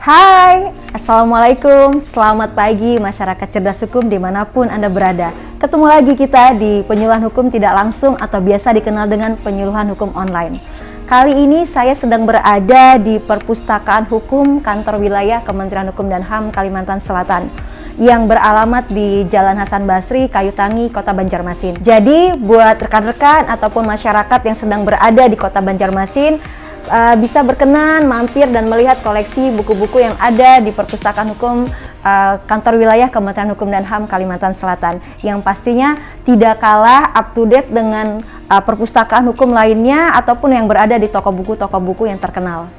Hai, Assalamualaikum, selamat pagi masyarakat cerdas hukum dimanapun Anda berada. Ketemu lagi kita di penyuluhan hukum tidak langsung atau biasa dikenal dengan penyuluhan hukum online. Kali ini saya sedang berada di Perpustakaan Hukum Kantor Wilayah Kementerian Hukum dan HAM Kalimantan Selatan yang beralamat di Jalan Hasan Basri, Kayutangi, Kota Banjarmasin. Jadi buat rekan-rekan ataupun masyarakat yang sedang berada di Kota Banjarmasin, bisa berkenan mampir dan melihat koleksi buku-buku yang ada di Perpustakaan Hukum Kantor Wilayah Kementerian Hukum dan HAM Kalimantan Selatan, yang pastinya tidak kalah up to date dengan perpustakaan hukum lainnya ataupun yang berada di toko buku yang terkenal.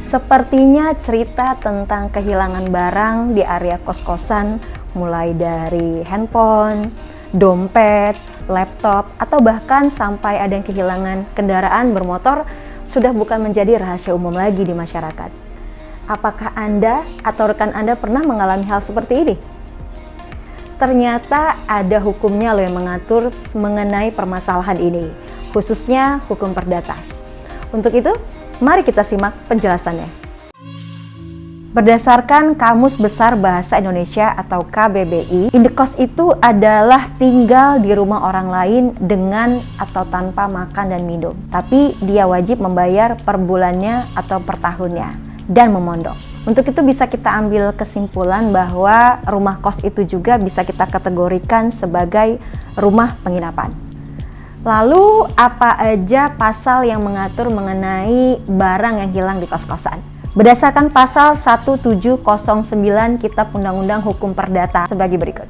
Sepertinya cerita tentang kehilangan barang di area kos-kosan, mulai dari handphone, dompet, laptop, atau bahkan sampai ada yang kehilangan kendaraan bermotor sudah bukan menjadi rahasia umum lagi di masyarakat. Apakah Anda atau rekan Anda pernah mengalami hal seperti ini? Ternyata ada hukumnya loh yang mengatur mengenai permasalahan ini, khususnya hukum perdata. Untuk itu, mari kita simak penjelasannya. Berdasarkan Kamus Besar Bahasa Indonesia atau KBBI, indekos itu adalah tinggal di rumah orang lain dengan atau tanpa makan dan minum. Tapi dia wajib membayar per bulannya atau per tahunnya dan memondok. Untuk itu bisa kita ambil kesimpulan bahwa rumah kos itu juga bisa kita kategorikan sebagai rumah penginapan. Lalu apa aja pasal yang mengatur mengenai barang yang hilang di kos-kosan? Berdasarkan pasal 1709 Kitab Undang-Undang Hukum Perdata sebagai berikut.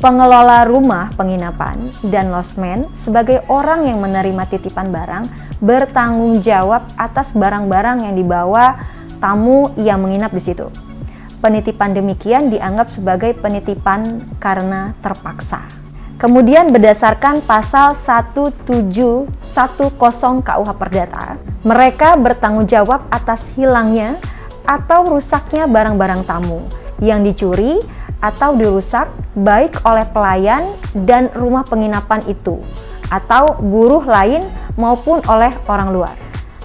Pengelola rumah penginapan dan losmen sebagai orang yang menerima titipan barang bertanggung jawab atas barang-barang yang dibawa tamu yang menginap di situ. Penitipan demikian dianggap sebagai penitipan karena terpaksa. Kemudian berdasarkan pasal 1710 KUH Perdata, mereka bertanggung jawab atas hilangnya atau rusaknya barang-barang tamu yang dicuri atau dirusak baik oleh pelayan dan rumah penginapan itu atau buruh lain maupun oleh orang luar.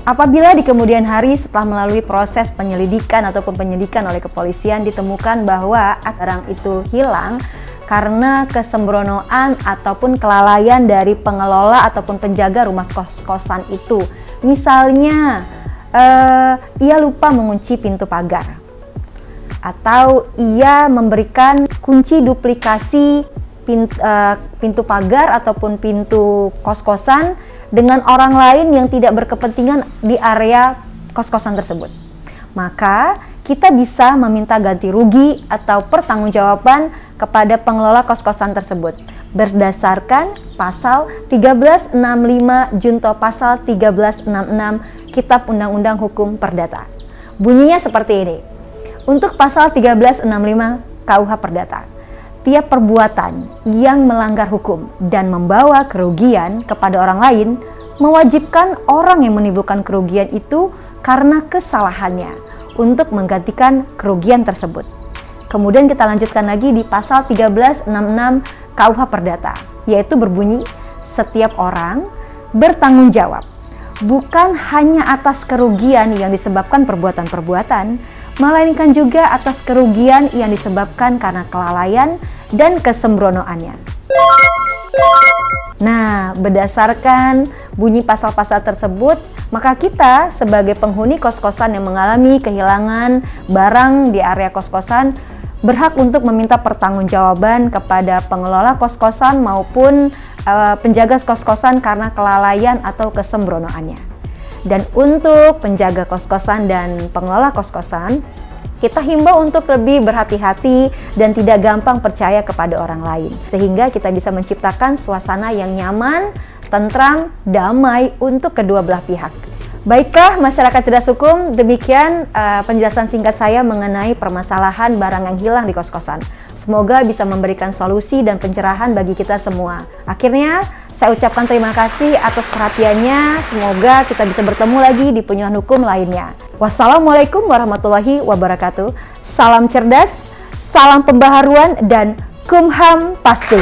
Apabila di kemudian hari setelah melalui proses penyelidikan ataupun penyidikan oleh kepolisian ditemukan bahwa barang itu hilang karena kesembronoan ataupun kelalaian dari pengelola ataupun penjaga rumah kos-kosan itu. Misalnya, ia lupa mengunci pintu pagar, atau ia memberikan kunci duplikasi pintu pagar ataupun pintu kos-kosan dengan orang lain yang tidak berkepentingan di area kos-kosan tersebut. Maka kita bisa meminta ganti rugi atau pertanggungjawaban kepada pengelola kos-kosan tersebut berdasarkan pasal 1365 junto pasal 1366 Kitab Undang-Undang Hukum Perdata. Bunyinya seperti ini. Untuk pasal 1365 KUH Perdata, tiap perbuatan yang melanggar hukum dan membawa kerugian kepada orang lain mewajibkan orang yang menimbulkan kerugian itu karena kesalahannya untuk menggantikan kerugian tersebut. Kemudian kita lanjutkan lagi di pasal 1366 KUH Perdata, yaitu berbunyi, setiap orang bertanggung jawab bukan hanya atas kerugian yang disebabkan perbuatan-perbuatan, melainkan juga atas kerugian yang disebabkan karena kelalaian dan kesembronoannya. Nah, berdasarkan bunyi pasal-pasal tersebut, maka kita sebagai penghuni kos-kosan yang mengalami kehilangan barang di area kos-kosan berhak untuk meminta pertanggungjawaban kepada pengelola kos-kosan maupun penjaga kos-kosan karena kelalaian atau kesembronoannya. Dan untuk penjaga kos-kosan dan pengelola kos-kosan, kita himbau untuk lebih berhati-hati dan tidak gampang percaya kepada orang lain, sehingga kita bisa menciptakan suasana yang nyaman, tentram, damai untuk kedua belah pihak. Baiklah masyarakat cerdas hukum, demikian penjelasan singkat saya mengenai permasalahan barang yang hilang di kos-kosan. Semoga bisa memberikan solusi dan pencerahan bagi kita semua. Akhirnya, saya ucapkan terima kasih atas perhatiannya. Semoga kita bisa bertemu lagi di penyuluhan hukum lainnya. Wassalamualaikum warahmatullahi wabarakatuh. Salam cerdas, salam pembaharuan, dan kumham pasti.